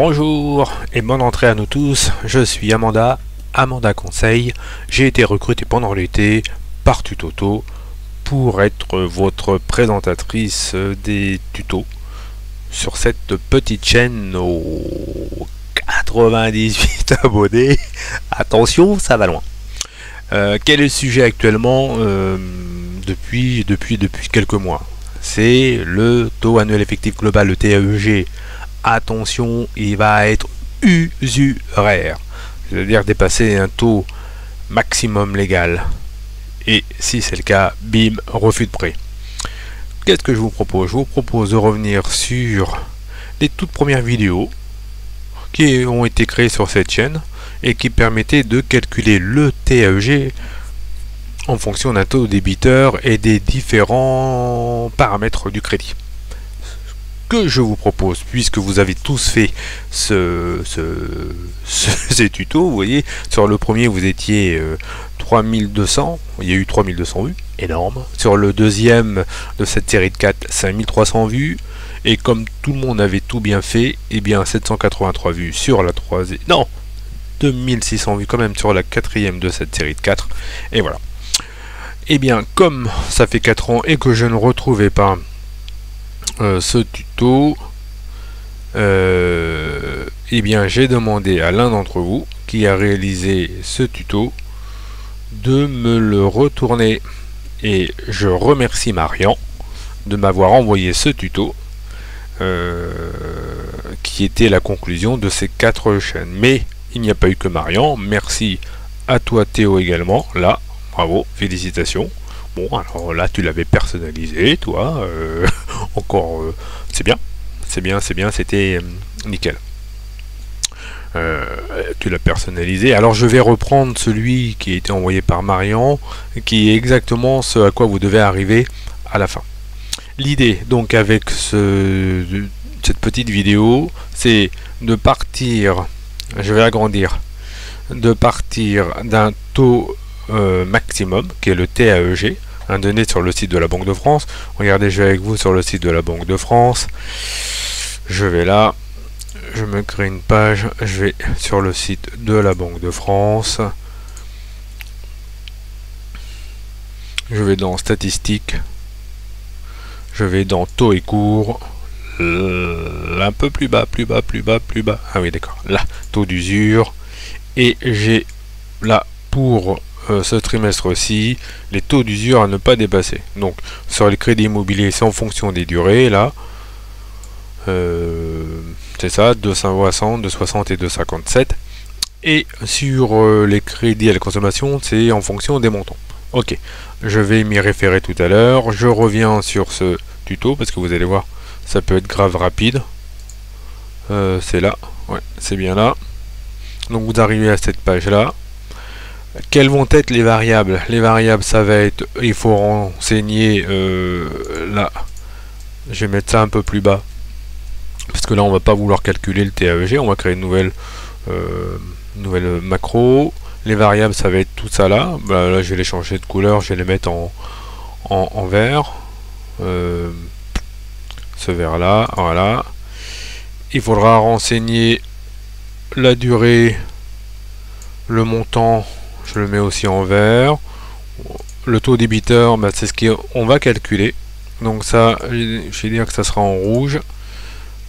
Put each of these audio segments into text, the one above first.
Bonjour et bonne entrée à nous tous, je suis Amanda Conseil. J'ai été recruté pendant l'été par Tutoto pour être votre présentatrice des tutos sur cette petite chaîne aux 98 abonnés. Attention, ça va loin. Quel est le sujet actuellement depuis quelques mois? C'est le taux annuel effectif global, le TAEG. Attention, il va être usuraire, c'est-à-dire dépasser un taux maximum légal. Et si c'est le cas, bim, refus de prêt. Qu'est-ce que je vous propose? Je vous propose de revenir sur les toutes premières vidéos qui ont été créées sur cette chaîne et qui permettaient de calculer le TAEG en fonction d'un taux débiteur et des différents paramètres du crédit. Que je vous propose, puisque vous avez tous fait ces tutos, vous voyez, sur le premier vous étiez 3200, il y a eu 3200 vues, énorme. Sur le deuxième de cette série de 4, 5300 vues, et comme tout le monde avait tout bien fait, et bien 783 vues sur la troisième, non, 2600 vues quand même sur la quatrième de cette série de 4, et voilà. Et bien, comme ça fait 4 ans et que je ne retrouvais pas ce tuto, eh bien j'ai demandé à l'un d'entre vous qui a réalisé ce tuto de me le retourner, et je remercie Marian de m'avoir envoyé ce tuto qui était la conclusion de ces 4 chaînes. Mais il n'y a pas eu que Marian, merci à toi Théo également, là, bravo, félicitations. Bon, alors là, tu l'avais personnalisé, toi. Encore, c'est bien, c'était nickel. Tu l'as personnalisé. Alors, je vais reprendre celui qui a été envoyé par Marian, qui est exactement ce à quoi vous devez arriver à la fin. L'idée, donc, avec cette petite vidéo, c'est de partir, je vais agrandir, de partir d'un taux maximum, qui est le TAEG, donné sur le site de la Banque de France. Regardez, je vais avec vous sur le site de la Banque de France. Je vais là, je me crée une page, je vais sur le site de la Banque de France. Je vais dans statistiques. Je vais dans taux et cours. Un peu plus bas. Ah oui, d'accord. Là, taux d'usure. Et j'ai là pour ce trimestre-ci, les taux d'usure à ne pas dépasser. Donc, sur les crédits immobiliers, c'est en fonction des durées, là. C'est ça, 260, 260 et 257. Et sur les crédits à la consommation, c'est en fonction des montants. Ok, je vais m'y référer tout à l'heure. Je reviens sur ce tuto, parce que vous allez voir, ça peut être grave rapide. C'est là, ouais, c'est bien là. Donc, vous arrivez à cette page-là. Quelles vont être les variables? Les variables, ça va être, il faut renseigner là, je vais mettre ça un peu plus bas, parce que là on va pas vouloir calculer le TAEG, on va créer une nouvelle macro. Les variables, ça va être tout ça là. Bah, là je vais les changer de couleur, je vais les mettre en vert, ce vert là, voilà. Il faudra renseigner la durée, le montant, je le mets aussi en vert. Le taux débiteur, bah, c'est ce qu'on va calculer. Donc ça, je vais dire que ça sera en rouge.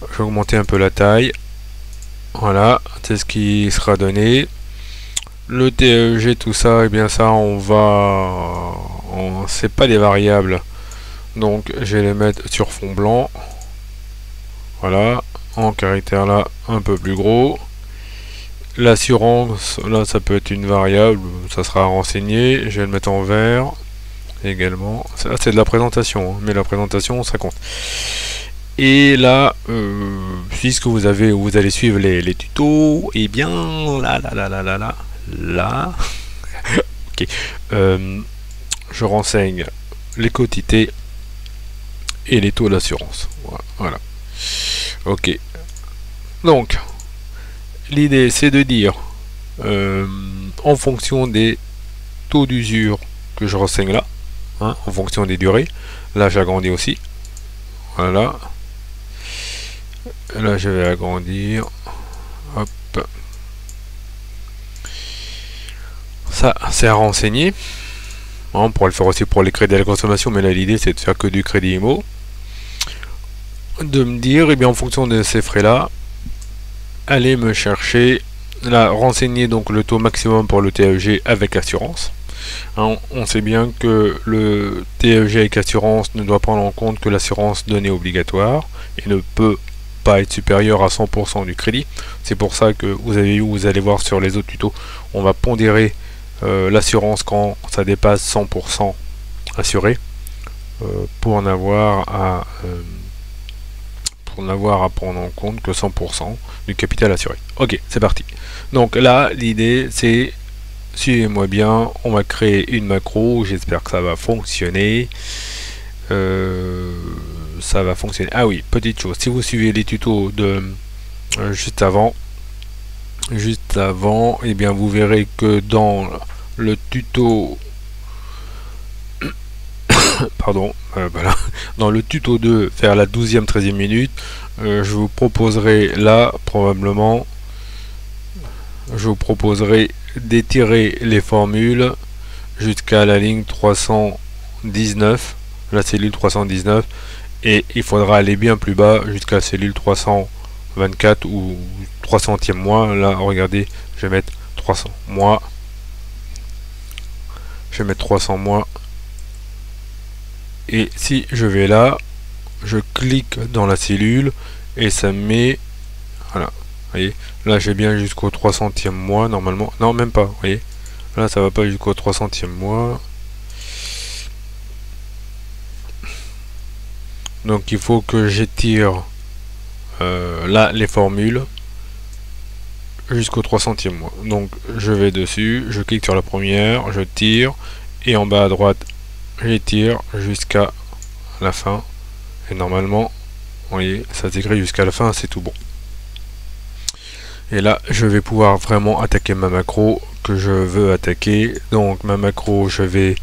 Je vais augmenter un peu la taille. Voilà, c'est ce qui sera donné. Le TEG, tout ça, et bien ça, c'est pas des variables. Donc je vais les mettre sur fond blanc. Voilà, en caractère là, un peu plus gros. L'assurance, là ça peut être une variable, ça sera renseigné, je vais le mettre en vert également. Ça c'est de la présentation, hein, mais la présentation ça compte. Et là, puisque vous allez suivre les tutos, et bien là, ok, je renseigne les quotités et les taux d'assurance. Voilà. Ok. Donc, l'idée, c'est de dire, en fonction des taux d'usure que je renseigne là, hein, en fonction des durées, là j'agrandis aussi, voilà, là je vais agrandir, Hop. Ça, c'est à renseigner. On pourrait le faire aussi pour les crédits à la consommation, mais là l'idée c'est de faire que du crédit IMO. De me dire, et bien en fonction de ces frais-là, allez me chercher, là, renseigner donc le taux maximum pour le TEG avec assurance. Hein, on sait bien que le TEG avec assurance ne doit prendre en compte que l'assurance donnée obligatoire et ne peut pas être supérieur à 100% du crédit. C'est pour ça que vous allez voir sur les autres tutos, on va pondérer l'assurance quand ça dépasse 100% assuré pour n'avoir à prendre en compte que 100% du capital assuré. Ok, c'est parti. Donc là, l'idée c'est, suivez-moi bien, on va créer une macro, j'espère que ça va fonctionner. Ça va fonctionner. Ah oui, petite chose, si vous suivez les tutos de juste avant, et bien vous verrez que dans le tuto pardon, voilà, dans le tuto 2 vers la 12e 13e minute, je vous proposerai là probablement d'étirer les formules jusqu'à la ligne 319, la cellule 319, et il faudra aller bien plus bas jusqu'à la cellule 324 ou 300e mois. Là regardez, je vais mettre 300 mois, et si je vais là, je clique dans la cellule et ça me met, voilà, vous voyez, là j'ai bien jusqu'au 300e mois normalement, non même pas, vous voyez, là ça va pas jusqu'au 300e mois, donc il faut que j'étire là les formules jusqu'au 300e mois. Donc je vais dessus, je clique sur la première, je tire, et en bas à droite j'étire jusqu'à la fin, et normalement vous voyez ça s'écrit jusqu'à la fin, c'est tout bon. Et là je vais pouvoir vraiment attaquer ma macro que je veux attaquer. Donc ma macro, je vais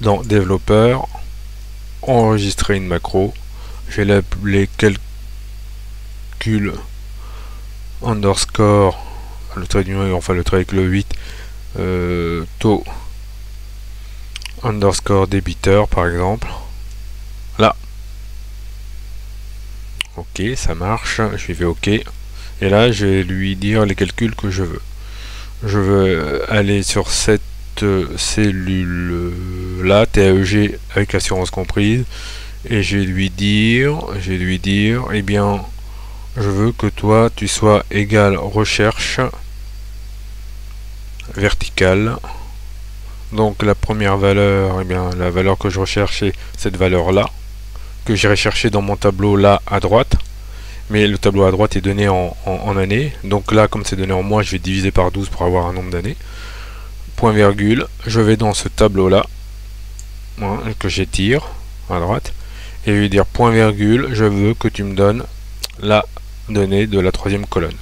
dans développeur, enregistrer une macro, je vais l'appeler calcul underscore, le trait d'union, enfin le trait avec le 8, taux underscore débiteur par exemple. Là, ok, ça marche, je lui fais ok, et là je vais lui dire les calculs que je veux. Je veux aller sur cette cellule là, TAEG avec assurance comprise, et je vais lui dire, eh bien je veux que toi tu sois égal recherche verticale. Donc la première valeur, eh bien la valeur que je recherche est cette valeur là, que j'irai chercher dans mon tableau là à droite, mais le tableau à droite est donné en années, donc là comme c'est donné en mois, je vais diviser par 12 pour avoir un nombre d'années. Point virgule, je vais dans ce tableau là, hein, que j'étire à droite, et je vais dire point virgule, je veux que tu me donnes la donnée de la troisième colonne.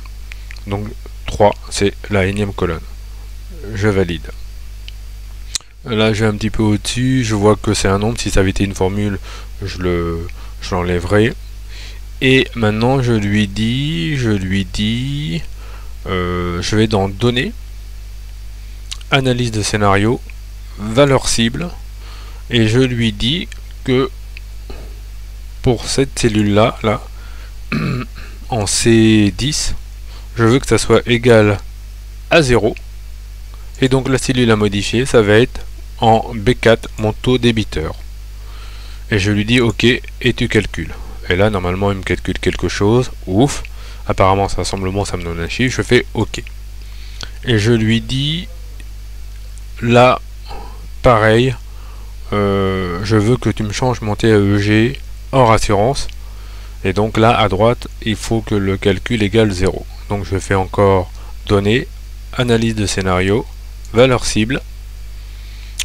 Donc 3 c'est la énième colonne. Je valide. Là je vais un petit peu au-dessus, je vois que c'est un nombre, si ça avait été une formule je l'enlèverai. Et maintenant je lui dis, je vais dans données, analyse de scénario, valeur cible, et je lui dis que pour cette cellule là, en C10, je veux que ça soit égal à 0, et donc la cellule à modifier, ça va être en B4, mon taux débiteur. Et je lui dis ok, et tu calcules. Et là normalement il me calcule quelque chose, ouf, apparemment ça semble bon, ça me donne un chiffre, je fais ok. Et je lui dis là, pareil, je veux que tu me changes mon TAEG hors assurance, et donc là à droite il faut que le calcul égale 0. Donc je fais encore données, analyse de scénario, valeur cible,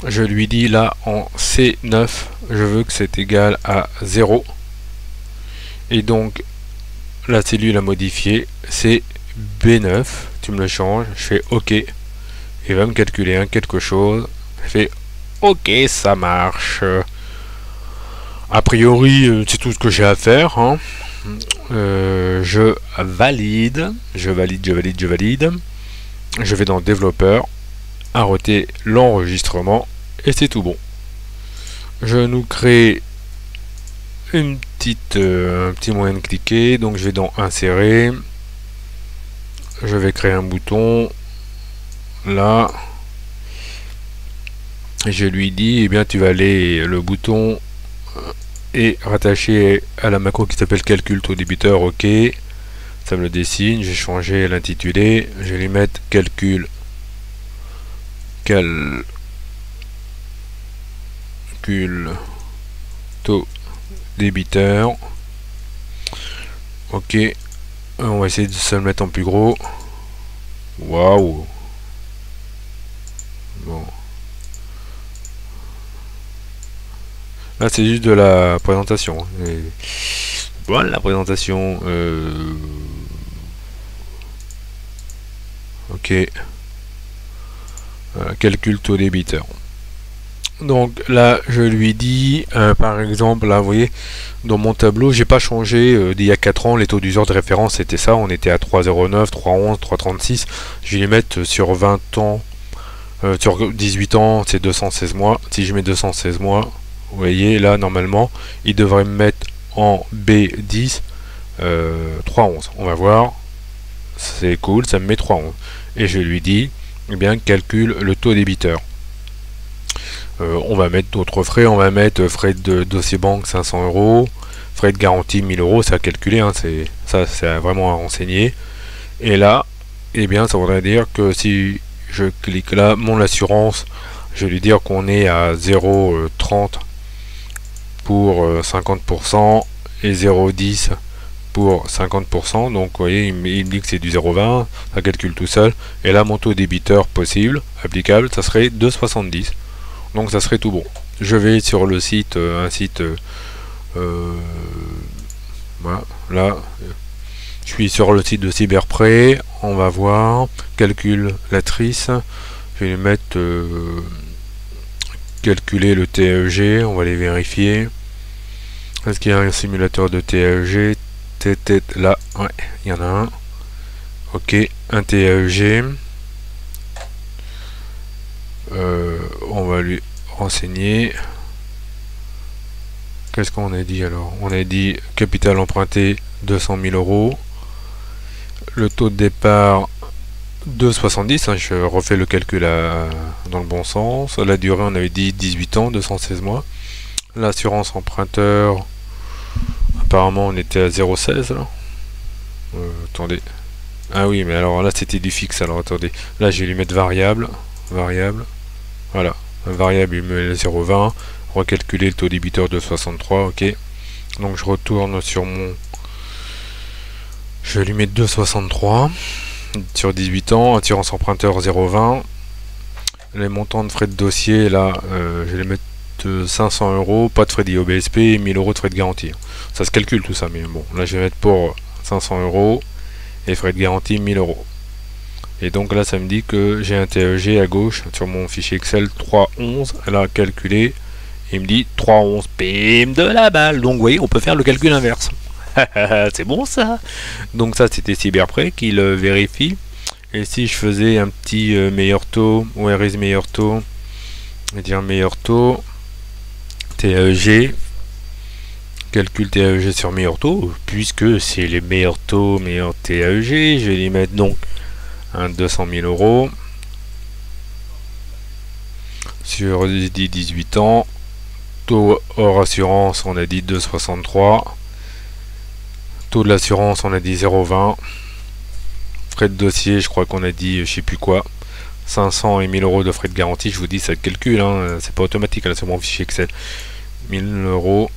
je lui dis là en C9, je veux que c'est égal à 0, et donc la cellule à modifier c'est B9, tu me le changes, je fais ok, il va me calculer quelque chose, je fais ok, ça marche. A priori c'est tout ce que j'ai à faire, hein. Je valide, je valide. Je vais dans développeur, arrêter l'enregistrement et c'est tout bon. Je nous crée un petit moyen de cliquer, donc je vais dans insérer. Je vais créer un bouton là. Je lui dis, eh bien tu vas aller, le bouton est rattaché à la macro qui s'appelle calcul taux débiteur, ok. Ça me le dessine, j'ai changé l'intitulé, je vais lui mettre calcul taux débiteur, ok. On va essayer de se le mettre en plus gros. Waouh. Bon. Là c'est juste de la présentation. Et voilà la présentation. Ok. Calcul taux débiteur. Donc là je lui dis par exemple, là vous voyez dans mon tableau j'ai pas changé d'il y a 4 ans, les taux d'usure de référence c'était ça, on était à 3,09, 3,11, 3,36. Je vais les mettre sur 20 ans, sur 18 ans c'est 216 mois. Si je mets 216 mois, vous voyez là normalement il devrait me mettre en B10 3,11. On va voir, c'est cool, ça me met 3,11 et je lui dis eh bien calcule le taux débiteur. On va mettre d'autres frais, on va mettre frais de dossier banque 500 €, frais de garantie 1000 €, c'est à calculer, hein, c'est vraiment à renseigner. Et là, eh bien ça voudrait dire que si je clique là, mon assurance, je vais lui dire qu'on est à 0,30 pour 50% et 0,10 pour 50%. Donc vous voyez, il me dit que c'est du 0,20, ça calcule tout seul. Et là, mon taux débiteur possible, applicable, ça serait 2,70. Donc ça serait tout bon. Je vais sur le site, un site, voilà, là, je suis sur le site de Cyberprêt. On va voir, calculatrice, je vais lui mettre calculer le TEG, on va les vérifier. Est-ce qu'il y a un simulateur de TEG? Là, ouais, il y en a un. Ok, un TEG. On va lui renseigner. Qu'est-ce qu'on a dit alors? On a dit capital emprunté 200 000 €. Le taux de départ 2,70. Hein, je refais le calcul dans le bon sens. La durée, on avait dit 18 ans, 216 mois. L'assurance emprunteur, apparemment, on était à 0,16 là. Attendez. Ah oui, mais alors là, c'était du fixe. Alors attendez. Là, je vais lui mettre variable. Voilà, variable il me met 0,20, recalculer le taux débiteur de 63, ok. Donc je retourne sur mon, je vais lui mettre 2,63 sur 18 ans, assurance emprunteur 0,20, les montants de frais de dossier là, je vais les mettre 500 €, pas de frais d'IOBSP et 1000 € de frais de garantie. Ça se calcule tout ça, mais bon, là je vais mettre pour 500 € et frais de garantie 1000 €. Et donc là ça me dit que j'ai un TEG à gauche sur mon fichier Excel 3,11. Elle a calculé, il me dit 3,11 pim de la balle. Donc vous voyez, on peut faire le calcul inverse. C'est bon ça. Donc ça c'était Cyberprêt qui le vérifie. Et si je faisais un petit meilleur taux, where is meilleur taux, je vais dire meilleur taux, TEG, calcul TEG sur meilleur taux, puisque c'est les meilleurs taux, meilleur TEG, je vais les mettre donc 200 000 € sur 18 ans. Taux hors assurance, on a dit 2,63. Taux de l'assurance, on a dit 0,20. Frais de dossier, je crois qu'on a dit, je sais plus quoi, 500 et 1000 € de frais de garantie. Je vous dis, ça calcule, hein, c'est pas automatique, là, c'est mon fichier Excel. 1000 €.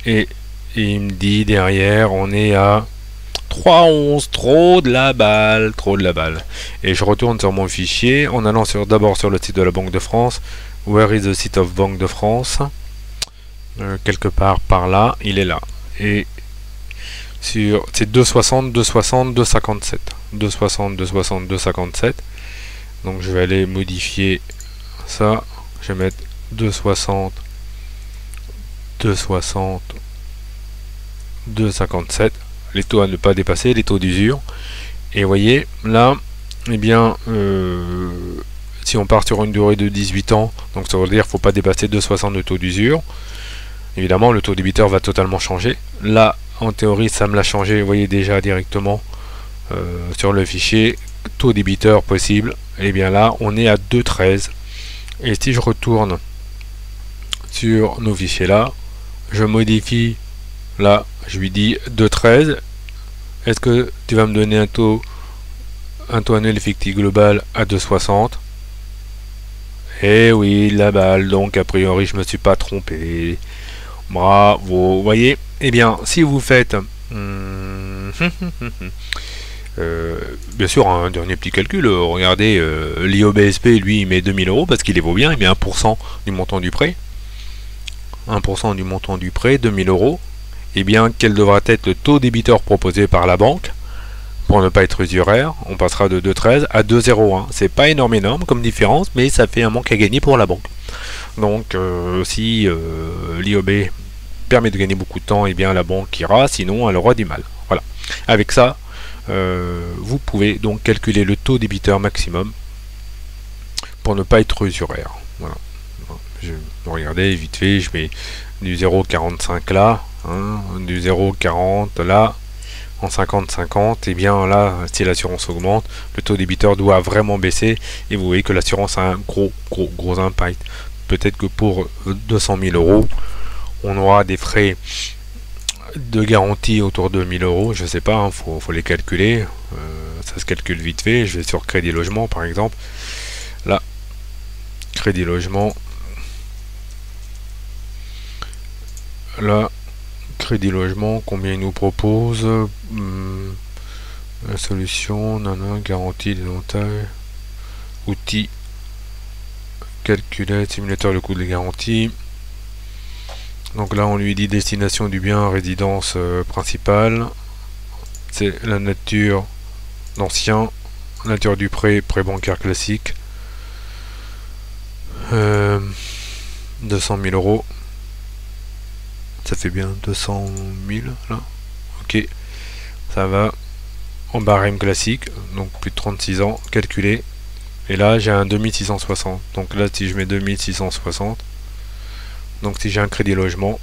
Et il me dit derrière, on est à 3,11, trop de la balle. Et je retourne sur mon fichier en allant d'abord sur le site de la Banque de France. Where is the site of Banque de France? Quelque part par là, il est là. Et sur c'est 2,60, 2,60, 2,57. 2,60, 2,60, 2,57. Donc je vais aller modifier ça. Je vais mettre 2,60, 2,60, 2,57. les taux à ne pas dépasser, les taux d'usure. Et vous voyez, là, eh bien, si on part sur une durée de 18 ans, donc ça veut dire qu'il ne faut pas dépasser 2,60 de taux d'usure. Évidemment, le taux débiteur va totalement changer. Là, en théorie, ça me l'a changé, vous voyez déjà directement sur le fichier taux débiteur possible. Et bien là, on est à 2,13. Et si je retourne sur nos fichiers là, je modifie là, je lui dis 2,13. Est-ce que tu vas me donner un taux annuel effectif global à 2,60? Eh oui, la balle, donc a priori je me suis pas trompé. Bravo, vous voyez. Eh bien, si vous faites bien sûr un dernier petit calcul, regardez, l'IOBSP lui il met 2000 euros parce qu'il les vaut bien, il met 1% du montant du prêt. 1% du montant du prêt, 2000 euros. Eh bien, quel devra être le taux débiteur proposé par la banque pour ne pas être usuraire? On passera de 2,13 à 2,01. C'est pas énorme comme différence, mais ça fait un manque à gagner pour la banque. Donc, si l'IOB permet de gagner beaucoup de temps, eh bien la banque ira, sinon elle aura du mal. Voilà. Avec ça, vous pouvez donc calculer le taux débiteur maximum pour ne pas être usuraire. Voilà. Je regardez vite fait, je mets du 0,45 là, hein, du 0,40 là, en 50-50, et bien là, si l'assurance augmente, le taux débiteur doit vraiment baisser, et vous voyez que l'assurance a un gros impact. Peut-être que pour 200 000 euros, on aura des frais de garantie autour de 1000 euros, je sais pas, hein, faut les calculer, ça se calcule vite fait. Je vais sur Crédit Logement par exemple, là, Crédit Logement, là, Crédit Logement, combien il nous propose, la solution, garantie des montages, outils, calculette, simulateur de coût de garantie. Donc là on lui dit destination du bien, résidence principale, c'est la nature d'ancien, nature du prêt, prêt bancaire classique, 200 000 euros, ça fait bien 200 000 là, ok, ça va, en barème classique, donc plus de 36 ans, calculé, et là j'ai un 2660, donc là si je mets 2660, donc si j'ai un crédit logement,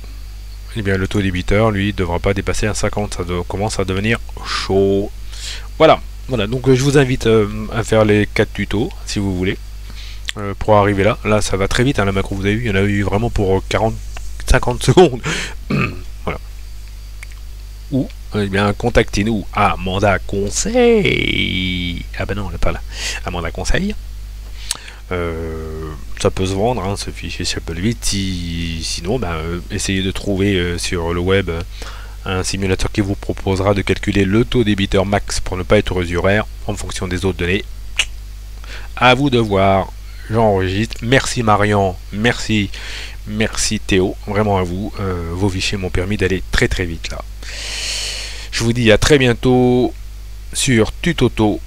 eh bien le taux débiteur lui devra pas dépasser un 50, ça commence à devenir chaud. Voilà, donc je vous invite à faire les 4 tutos si vous voulez pour arriver là. Là ça va très vite, hein, la macro vous avez vu, il y en a eu vraiment pour 40-50 secondes. Voilà. Ou eh bien contactez-nous à Amanda Conseil. Ah ben non, elle n'est pas là. Amanda Conseil. Ça peut se vendre, hein, ce fichier s'appelle vite. Sinon, essayez de trouver sur le web un simulateur qui vous proposera de calculer le taux débiteur max pour ne pas être usuraire en fonction des autres données. À vous de voir. J'enregistre. Merci Marian, merci Théo, vraiment à vous. Vos fichiers m'ont permis d'aller très vite là. Je vous dis à très bientôt sur Tutoto.